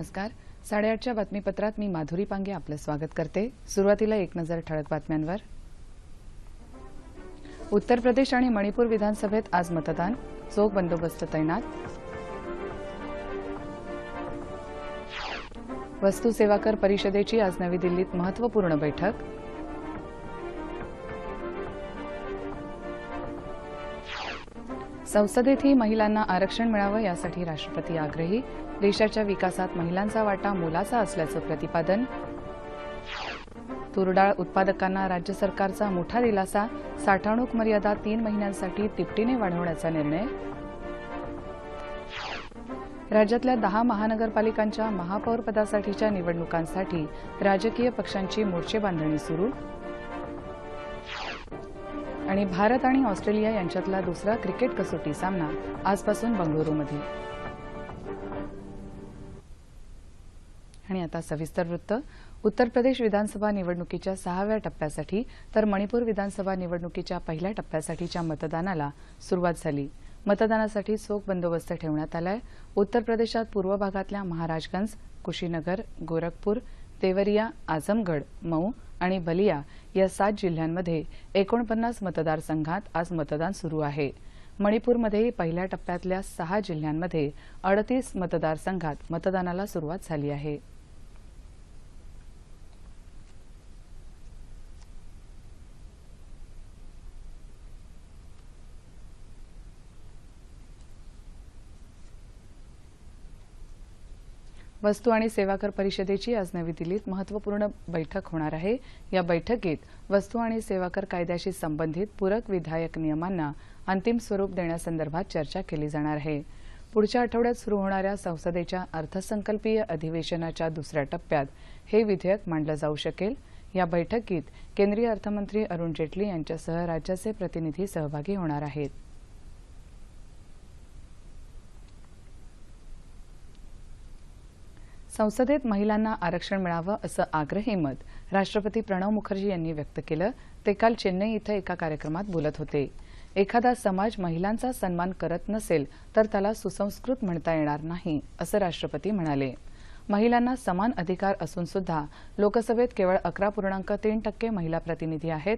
नमस्कार. 8:30च्या बातमीपत्रात मी माधुरी पांगे आपलं स्वागत करते. सुरुवातीला एक नजर ठळक बातम्यांवर. उत्तर प्रदेश आणि मणिपूर विधानसभेत आज मतदान, चोख बंदोबस्त तैनात. वस्तू सेवा कर परिषदेची आज नवी दिल्लीत महत्त्वपूर्ण बैठक. संसदेतही महिलांना आरक्षण मिळावं यासाठी राष्ट्रपती आग्रही. देशाच्या विकासात महिलांचा वाटा मोलाचा असल्याचं प्रतिपादन. तूर डाळ उत्पादकांना राज्य सरकारचा मोठा दिलासा, साठवणूक मर्यादा 3 महिन्यांसाठी तिपटीने वाढवण्याचा निर्णय. राज्यातल्या 10 महानगरपालिकांच्या महापौर पदासाठीच्या निवडणुकांसाठी राजकीय पक्षांची मोर्चेबांधणी सुरू. आणि भारत आणि ऑस्ट्रेलिया यांच्यातला दुसरा क्रिकेट कसोटी सामना आजपासून बंगळुरूमध्ये. आणि आता सविस्तर वृत्त. उत्तर प्रदेश विधानसभा निवडणुकीच्या 6व्या टप्प्यासाठी तर मणिपूर विधानसभा निवडणुकीच्या पहिल्या टप्प्यासाठीच्या मतदानाला सुरुवात झाली. मतदानासाठी चोख बंदोबस्त ठेवण्यात आलाय. उत्तर प्रदेशात पूर्व भागातल्या महाराजगंज, कुशीनगर, गोरखपूर, देवरिया, आजमगड, मऊ आणि बलिया या 7 जिल्ह्यांमध्ये 49 मतदारसंघात आज मतदान सुरू आहे. मणिपूरमध्येही पहिल्या टप्प्यातल्या 6 जिल्ह्यांमध्ये 38 मतदारसंघात मतदानाला सुरुवात झाली आहे. वस्तू आणि सेवा कर परिषदेची आज नवी दिल्लीत महत्त्वपूर्ण बैठक होणार आहे. या बैठकीत वस्तू आणि सेवा कर कायद्याशी संबंधित पूरक विधायक नियमांना अंतिम स्वरूप देण्यासंदर्भात चर्चा केली जाणार आहे. पुढच्या आठवड्यात सुरू होणाऱ्या संसदेच्या अर्थसंकल्पीय अधिवेशनाच्या दुसऱ्या टप्प्यात हे विधेयक मांडलं जाऊ शकेल. या बैठकीत केंद्रीय अर्थमंत्री अरुण जेटली यांच्यासह राज्याचे प्रतिनिधी सहभागी होणार आहेत. संसदेत महिलांना आरक्षण मिळावं असं आग्रही मत राष्ट्रपती प्रणव मुखर्जी यांनी व्यक्त केलं. ते काल चेन्नई इथं एका कार्यक्रमात बोलत होते. एखादा समाज महिलांचा सन्मान करत नसेल तर त्याला सुसंस्कृत म्हणता येणार नाही असं राष्ट्रपती म्हणाले. महिलांना समान अधिकार असून सुद्धा लोकसभेत केवळ 11.3% महिला प्रतिनिधी आहेत.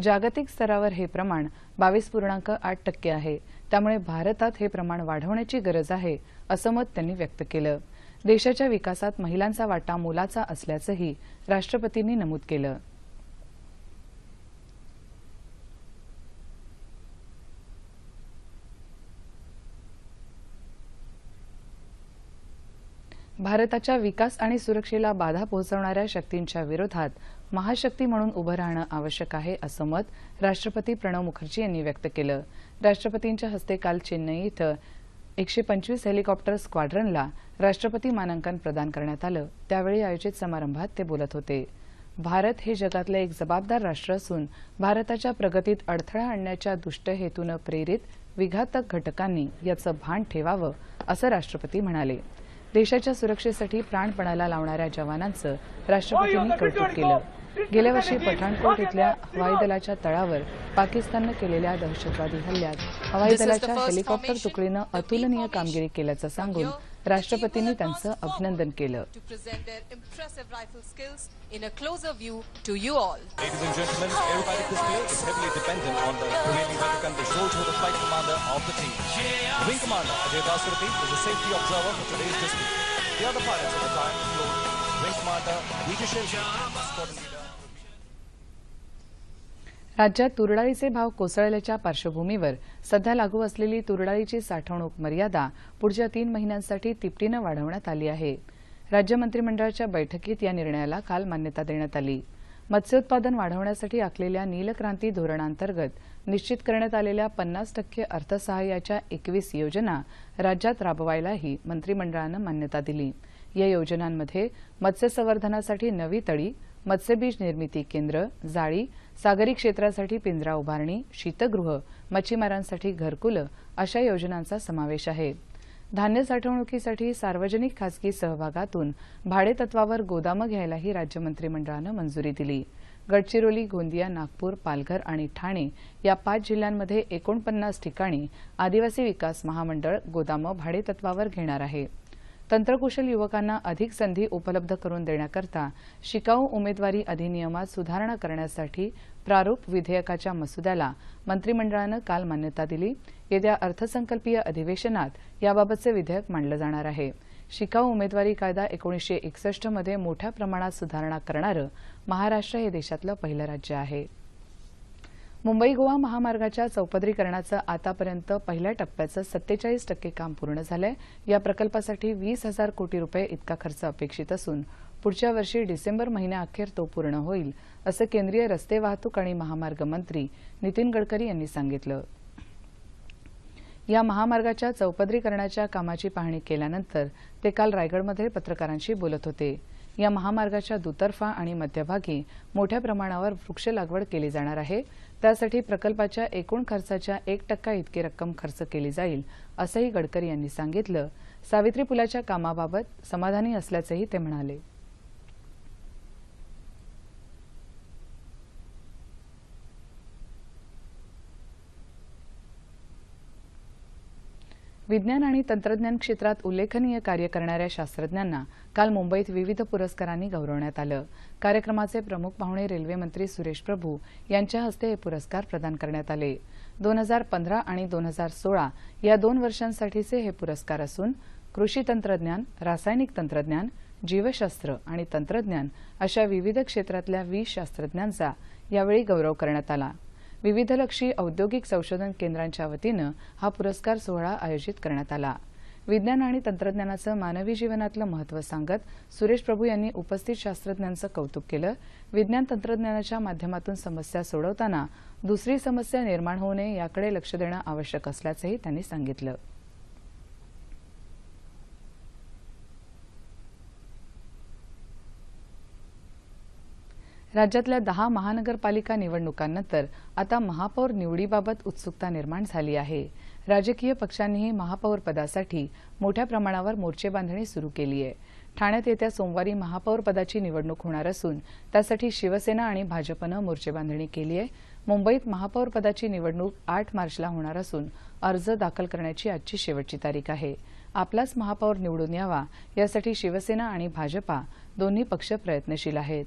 जागतिक स्तरावर हे प्रमाण 22.8% आहे. त्यामुळे भारतात हे प्रमाण वाढवण्याची गरज आहे असं मत त्यांनी व्यक्त केलं. देशाच्या विकासात महिलांचा वाटा मोलाचा असल्याचंही राष्ट्रपतींनी नमूद केलं. भारताच्या विकास आणि सुरक्षेला बाधा पोहोचवणाऱ्या शक्तींच्या विरोधात महाशक्ती म्हणून उभं राहणं आवश्यक आहे असं मत राष्ट्रपती प्रणव मुखर्जी यांनी व्यक्त केलं. राष्ट्रपतींच्या हस्ते काल चेन्नई इथं 125 हेलिकॉप्टर स्क्वाड्रनला राष्ट्रपती मानांकन प्रदान करण्यात आलं. त्यावेळी आयोजित समारंभात ते बोलत होते. भारत हे जगातलं एक जबाबदार राष्ट्र असून भारताच्या प्रगतीत अडथळा आणण्याच्या दुष्ट हेतूनं प्रेरित विघातक घटकांनी याचं भान ठेवावं असं राष्ट्रपती म्हणाले. देशाच्या सुरक्षेसाठी प्राणपणाला लावणाऱ्या जवानांचं राष्ट्रपतींनी कौतुक केलं. गेल्या वर्षी पठाणकोट इथल्या हवाई दलाच्या तळावर पाकिस्ताननं केलेल्या दहशतवादी हल्ल्यात हवाई दलाच्या हेलिकॉप्टर तुकडीनं अतुलनीय कामगिरी केल्याचं सांगून राष्ट्रपतींनी त्यांचं अभिनंदन केलं. In a closer view to you all. Ladies and gentlemen, aerobatic display is heavily dependent on the really welcome the soldier, the flight commander of the team. The wing commander, Ajay Dasurathi, is a safety observer for today's display. The other pilots of the time include wing commander Vijay Shetty, squadron leader. राज्यात तुरडाळीचे भाव कोसळल्याच्या पार्श्वभूमीवर सध्या लागू असलेली तुरडाळीची साठवणूक मर्यादा पुढच्या 3 महिन्यांसाठी तिपटीनं वाढवण्यात आली आहे. राज्य मंत्रिमंडळाच्या बैठकीत या निर्णयाला काल मान्यता देण्यात आली. मत्स्योत्पादन वाढवण्यासाठी आखलेल्या नीलक्रांती धोरणांतर्गत निश्चित करण्यात आलेल्या 50% अर्थसहाय्याच्या 21 योजना राज्यात राबवायलाही मंत्रिमंडळानं मान्यता दिली. या योजनांमध्ये मत्स्यसंवर्धनासाठी नवी तळी, मत्स्यबीज निर्मिती केंद्र, जाळी, सागरी क्षेत्रासाठी पिंजरा उभारणी, शीतगृह, मच्छीमारांसाठी घरकुलं अशा योजनांचा समावेश आहे. धान्य साठवणुकीसाठी सार्वजनिक खासगी सहभागातून भाडेतत्वावर गोदामं घ्यायलाही राज्य मंत्रिमंडळानं मंजुरी दिली. गडचिरोली, गोंदिया, नागपूर, पालघर आणि ठाणे या 5 जिल्ह्यांमध्ये 49 ठिकाणी आदिवासी विकास महामंडळ गोदामं भाडेतत्वावर घेणार आहे. तंत्रकुशल युवकांना अधिक संधी उपलब्ध करून देण्याकरता शिकाऊ उमेदवारी अधिनियमात सुधारणा करण्यासाठी प्रारूप विधेयकाच्या मसुद्याला मंत्रिमंडळानं काल मान्यता दिली। येत्या अर्थसंकल्पीय अधिवेशनात याबाबतचे विधेयक मांडलं जाणार आहे। शिकाऊ उमेदवारी कायदा 1961 मध्ये मोठ्या प्रमाणात सुधारणा करणारं महाराष्ट्र हे देशातलं पहिलं राज्य आहे। मुंबई गोवा महामार्गाच्या चौपदरीकरणाचं आतापर्यंत पहिल्या टप्प्याचं 47% काम पूर्ण झालंय। या प्रकल्पासाठी 20,000 कोटी रुपये इतका खर्च अपेक्षित असून पुढच्या वर्षी डिसेंबर महिन्याअखेर तो पूर्ण होईल, असं केंद्रीय रस्ते वाहतूक आणि महामार्ग मंत्री नितीन गडकरी यांनी सांगितलं। या महामार्गाच्या चौपदरीकरणाच्या कामाची पाहणी केल्यानंतर ते काल रायगडमध्ये पत्रकारांशी बोलत होते। या महामार्गाच्या दुतर्फा आणि मध्यभागी मोठ्या प्रमाणावर वृक्ष लागवड केली जाणार आहे। त्यासाठी प्रकल्पाच्या एकूण खर्चाच्या 1% इतकी रक्कम खर्च केली जाईल, असंही गडकरी यांनी सांगितलं। सावित्री पुलाच्या कामाबाबत समाधानी असल्याचंही ते म्हणाले। विज्ञान आणि तंत्रज्ञान क्षेत्रात उल्लेखनीय कार्य करणाऱ्या शास्त्रज्ञांना काल मुंबईत विविध पुरस्कारांनी गौरवण्यात आलं। कार्यक्रमाचे प्रमुख पाहुणे रेल्वे मंत्री सुरेश प्रभू यांच्या हस्ते हे पुरस्कार प्रदान करण्यात आले। 2015 आणि 2016 या 2 वर्षांसाठीचे हे पुरस्कार असून कृषी तंत्रज्ञान, रासायनिक तंत्रज्ञान, जीवशास्त्र आणि तंत्रज्ञान अशा विविध क्षेत्रातल्या 20 शास्त्रज्ञांचा यावेळी गौरव करण्यात आला। विविधलक्षी औद्योगिक संशोधन केंद्रांच्या वतीनं हा पुरस्कार सोहळा आयोजित करण्यात आला। विज्ञान आणि तंत्रज्ञानाचं मानवी जीवनातलं महत्त्व सांगत सुरेश प्रभू यांनी उपस्थित शास्त्रज्ञांचं कौतुक केलं। विज्ञान तंत्रज्ञानाच्या माध्यमातून समस्या सोडवताना दुसरी समस्या निर्माण होऊ नये याकडे लक्ष देणं आवश्यक असल्याचंही त्यांनी सांगितलं। राज्यातल्या 10 महानगरपालिका निवडणुकांनंतर आता महापौर निवडीबाबत उत्सुकता निर्माण झाली आहे। राजकीय पक्षांनीही महापौर पदासाठी मोठ्या प्रमाणावर मोर्चे बांधणी सुरू केली आहे। ठाण्यात येत्या सोमवारी महापौर पदाची निवडणूक होणार असून त्यासाठी शिवसेना आणि भाजपनं मोर्चे बांधणी केली आहे। मुंबईत महापौर पदाची निवडणूक 8 मार्चला होणार असून अर्ज दाखल करण्याची आजची शेवटची तारीख आहे। आपलाच महापौर निवडून यावा यासाठी शिवसेना आणि भाजपा दोन्ही पक्ष प्रयत्नशील आहेत।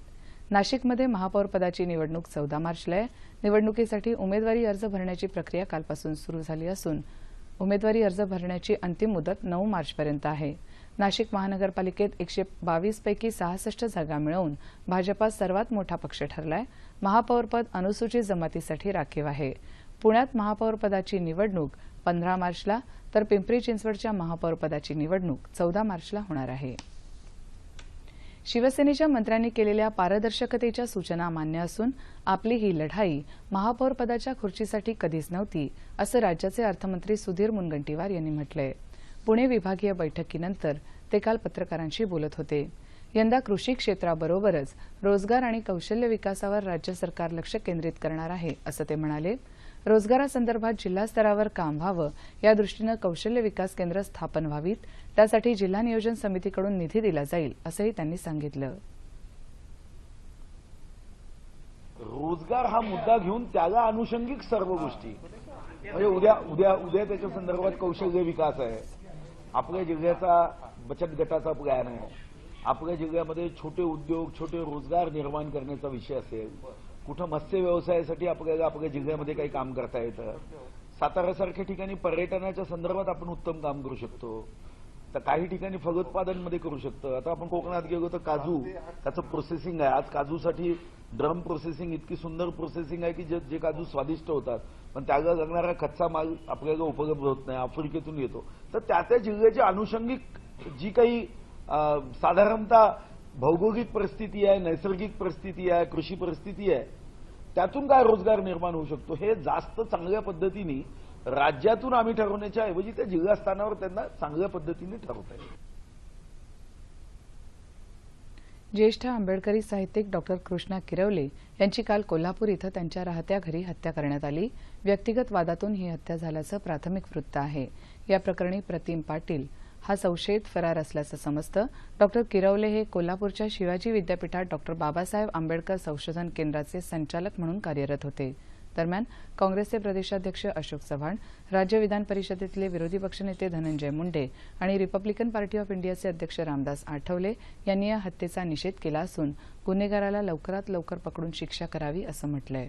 नाशिकमध्ये महापौर पदाची निवडणूक 14 मार्चला आहे। निवडणुकीसाठी उमेदवारी अर्ज भरण्याची प्रक्रिया कालपासून सुरू झाली असून उमेदवारी अर्ज भरण्याची अंतिम मुदत 9 मार्चपर्यंत आहे। नाशिक महानगरपालिकेत 122 पैकी 66 जागा मिळवून भाजपा सर्वात मोठा पक्ष ठरलाय। महापौरपद अनुसूचित जमातीसाठी राखीव आहे। पुण्यात महापौर पदाची निवडणूक 15 मार्चला तर पिंपरी चिंचवडच्या महापौर पदाची निवडणूक 14 मार्चला होणार आहे। शिवसेनेच्या मंत्र्यांनी केलेल्या पारदर्शकतेच्या सूचना मान्य असून आपली ही लढाई महापौर पदाच्या खुर्चीसाठी कधीच नव्हती, असं राज्याचे अर्थमंत्री सुधीर मुनगंटीवार यांनी म्हटलंय। पुणे विभागीय बैठकीनंतर ते काल पत्रकारांशी बोलत होते। यंदा कृषी क्षेत्राबरोबरच रोजगार आणि कौशल्य विकासावर राज्य सरकार लक्ष केंद्रित करणार आहे, असं ते म्हणाले। रोजगारासंदर्भात जिल्हा स्तरावर काम व्हावं या दृष्टीनं कौशल्य विकास केंद्र स्थापन व्हावीत, त्यासाठी जिल्हा नियोजन समितीकडून निधी दिला जाईल, असंही त्यांनी सांगितलं। रोजगार हा मुद्दा घेऊन त्याला अनुषंगिक सर्व गोष्टी म्हणजे उद्या त्याच्या संदर्भात कौशल्य विकास आहे, आपल्या जिल्ह्याचा बचत गटाचा प्लॅन आहे, आपल्या जिल्ह्यामध्ये छोटे उद्योग छोटे रोजगार निर्माण करण्याचा विषय असेल, कुठं मत्स्य व्यवसायासाठी आपल्याला आपल्या जिल्ह्यामध्ये काही काम करता येतं, साताऱ्यासारख्या ठिकाणी पर्यटनाच्या संदर्भात आपण उत्तम काम करू शकतो, तर काही ठिकाणी फलोत्पादनमध्ये करू शकतो। आता आपण कोकणात गेलो तर काजू त्याचं प्रोसेसिंग आहे। आज काजूसाठी ड्रम प्रोसेसिंग इतकी सुंदर प्रोसेसिंग आहे की जे काजू स्वादिष्ट होतात, पण त्याला लागणारा कच्चा माल आपल्याला उपलब्ध होत नाही, आफ्रिकेतून येतो। तर त्या जिल्ह्याची अनुषंगिक जी काही साधारणतः भौगोलिक परिस्थिती आहे, नैसर्गिक परिस्थिती आहे, कृषी परिस्थिती आहे, त्यातून काय रोजगार निर्माण होऊ शकतो हे जास्त चांगल्या पद्धतीने राज्यातून आम्ही ठरवण्याच्या ऐवजी त्या जिल्हा स्थानावर त्यांना चांगल्या पद्धतीने ठरवता येईल। ज्येष्ठ आंबेडकरी साहित्यिक डॉक्टर कृष्णा किरवले यांची काल कोल्हापूर इथं त्यांच्या राहत्या घरी हत्या करण्यात आली। व्यक्तिगत वादातून ही हत्या झाल्याचं प्राथमिक वृत्त आहे। या प्रकरणी प्रतिम पाटील हा संशयित फरार असल्याचं समजतं। डॉक्टर किरवले हे कोल्हापूरच्या शिवाजी विद्यापीठात डॉक्टर बाबासाहेब आंबेडकर संशोधन केंद्राचे संचालक म्हणून कार्यरत होते। दरम्यान काँग्रेसचे प्रदेशाध्यक्ष अशोक चव्हाण, राज्य विधान परिषदेतले विरोधी पक्षनेते धनंजय मुंडे आणि रिपब्लिकन पार्टी ऑफ इंडियाचे अध्यक्ष रामदास आठवले यांनी या हत्येचा निषेध केला असून गुन्हेगाराला लवकरात लवकर पकडून शिक्षा करावी असं म्हटलंय.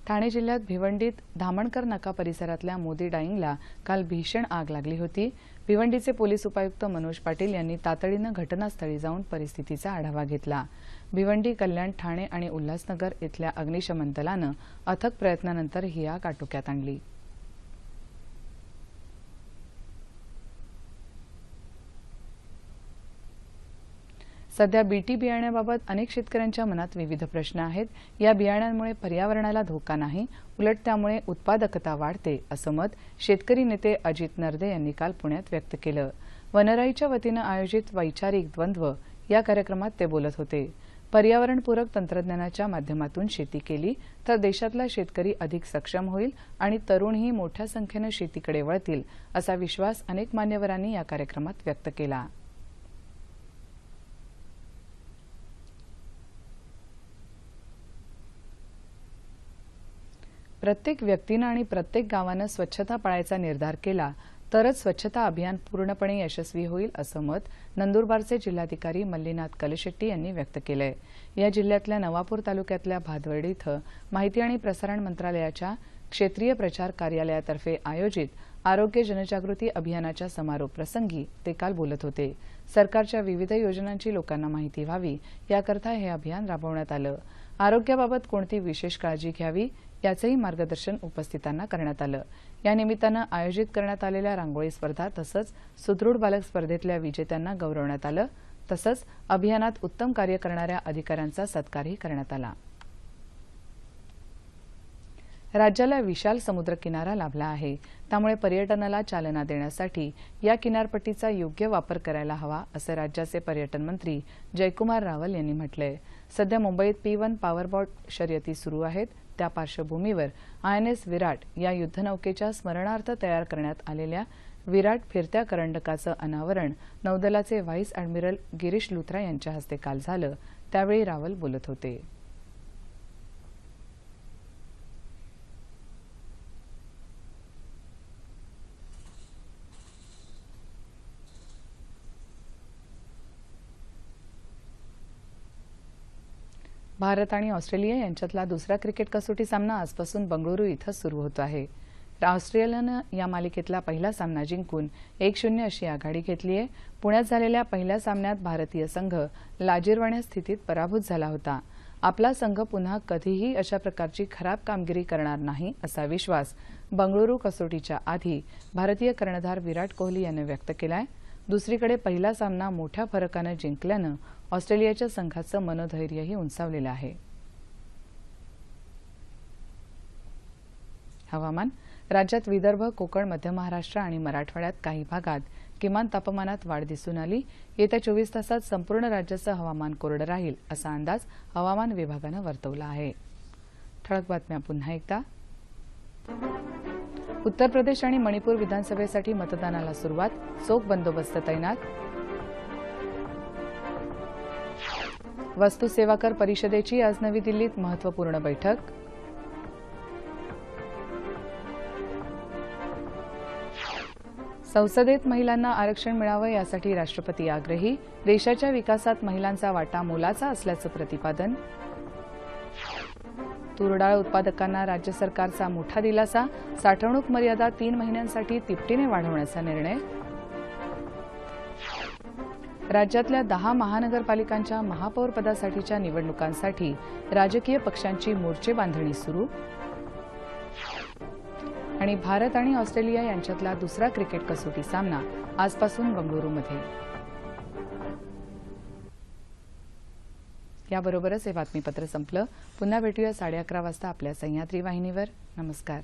ठाणे जिल्ह्यात भिवंडीत धामणकर नाका परिसरातल्या मोदी डाईंगला काल भीषण आग लागली होती. भिवंडीचे पोलीस उपायुक्त मनोज पाटील यांनी तातडीनं घटनास्थळी जाऊन परिस्थितीचा आढावा घेतला. भिवंडी, कल्याण, ठाणे आणि उल्हासनगर इथल्या अग्निशमन दलानं अथक प्रयत्नानंतर ही आग आटोक्यात आणली. सध्या बीटी बियाण्याबाबत अनेक शेतकऱ्यांच्या मनात विविध प्रश्न आहेत. या बियाण्यांमुळे पर्यावरणाला धोका नाही, उलट त्यामुळे उत्पादकता वाढते, असं मत शेतकरी नेते अजित नरदे यांनी काल पुण्यात व्यक्त केलं. वनराईच्या वतीनं आयोजित वैचारिक द्वंद्व या कार्यक्रमात ते बोलत होते. पर्यावरणपूरक तंत्रज्ञानाच्या माध्यमातून शेती केली तर देशातला शेतकरी अधिक सक्षम होईल आणि तरुणही मोठ्या संख्येनं शेतीकडे वळतील, असा विश्वास अनेक मान्यवरांनी या कार्यक्रमात व्यक्त केला. प्रत्येक व्यक्तीनं आणि प्रत्येक गावानं स्वच्छता पाळायचा निर्धार केला तरच स्वच्छता अभियान पूर्णपणे यशस्वी होईल, असं मत नंदुरबारचे जिल्हाधिकारी मल्लीनाथ कलशेट्टी यांनी व्यक्त केलंय. या जिल्ह्यातल्या नवापूर तालुक्यातल्या भादवर्डी इथं माहिती आणि प्रसारण मंत्रालयाच्या क्षेत्रीय प्रचार कार्यालयातर्फे आयोजित आरोग्य जनजागृती अभियानाच्या समारोप प्रसंगी ते काल बोलत होते. सरकारच्या विविध योजनांची लोकांना माहिती व्हावी याकरता हे अभियान राबवण्यात आलं. आरोग्याबाबत कोणती विशेष काळजी घ्यावी याचंही मार्गदर्शन उपस्थितांना करण्यात आलं. या निमित्तानं आयोजित करण्यात आलेल्या रांगोळी स्पर्धा तसंच सुदृढ बालक स्पर्धेतल्या विजेत्यांना गौरवण्यात आलं. तसंच अभियानात उत्तम कार्य करणाऱ्या अधिकाऱ्यांचा सत्कारही करण्यात आला. राज्याला विशाल समुद्र किनारा लाभला आहे, त्यामुळे पर्यटनाला चालना देण्यासाठी या किनारपट्टीचा योग्य वापर करायला हवा, असं राज्याचे पर्यटन मंत्री जयकुमार रावल यांनी म्हटलंय. सध्या मुंबईत P1 पॉवरबोट शर्यती सुरू आहेत. त्या पार्श्वभूमीवर INS विराट या युद्धनौकेच्या स्मरणार्थ तयार करण्यात आलेल्या विराट फिरत्या करंडकाचं अनावरण नौदलाचे व्हाईस ॲडमिरल गिरीश लुथरा यांच्या हस्ते काल झालं. त्यावेळी रावल बोलत होते. भारत आणि ऑस्ट्रेलिया यांच्यातला दुसरा क्रिकेट कसोटी सामना आजपासून बंगळुरू इथं सुरू होत आहे. ऑस्ट्रेलियानं या मालिकेतला पहिला सामना जिंकून 1-0 अशी आघाडी घेतली आहे. पुण्यात झालेल्या पहिल्या सामन्यात भारतीय संघ लाजिरवाण्या स्थितीत पराभूत झाला होता. आपला संघ पुन्हा कधीही अशा प्रकारची खराब कामगिरी करणार नाही, असा विश्वास बंगळुरू कसोटीच्या आधी भारतीय कर्णधार विराट कोहली यानं व्यक्त केलाय. दुसरीकडे पहिला सामना मोठ्या फरकानं जिंकल्यानं ऑस्ट्रेलियाच्या संघाचं मनोधैर्यही उंचावलेलं आहे. हवामान. राज्यात विदर्भ, कोकण, मध्य महाराष्ट्र आणि मराठवाड्यात काही भागात किमान तापमानात वाढ दिसून आली. येत्या 24 तासात संपूर्ण राज्याचं हवामान कोरडं राहील, असा अंदाज हवामान विभागानं वर्तवला आहे. ठळक बातम्या पुन्हा एकदा. उत्तर प्रदेश आणि मणिपूर विधानसभेसाठी मतदानाला सुरुवात. चोख बंदोबस्त तैनात. वस्तू सेवा कर परिषदेची आज नवी दिल्लीत महत्त्वपूर्ण बैठक. संसदेत महिलांना आरक्षण मिळावं यासाठी राष्ट्रपती आग्रही. देशाच्या विकासात महिलांचा वाटा मोलाचा असल्याचं प्रतिपादन. तूर डाळ उत्पादकांना राज्य सरकारचा मोठा दिलासा. साठवणूक मर्यादा 3 महिन्यांसाठी तिपटीने वाढवण्याचा निर्णय. राज्यातल्या 10 महानगरपालिकांच्या महापौर पदासाठीच्या निवडणुकांसाठी राजकीय पक्षांची मोर्चे बांधणी सुरू. आणि भारत आणि ऑस्ट्रेलिया यांच्यातला दुसरा क्रिकेट कसोटी सामना आजपासून बंगळुरूमध्ये. याबरोबरच हे बातमीपत्र संपलं. पुन्हा भेटूया 11:30 वाजता आपल्या सह्याद्री वाहिनीवर. नमस्कार.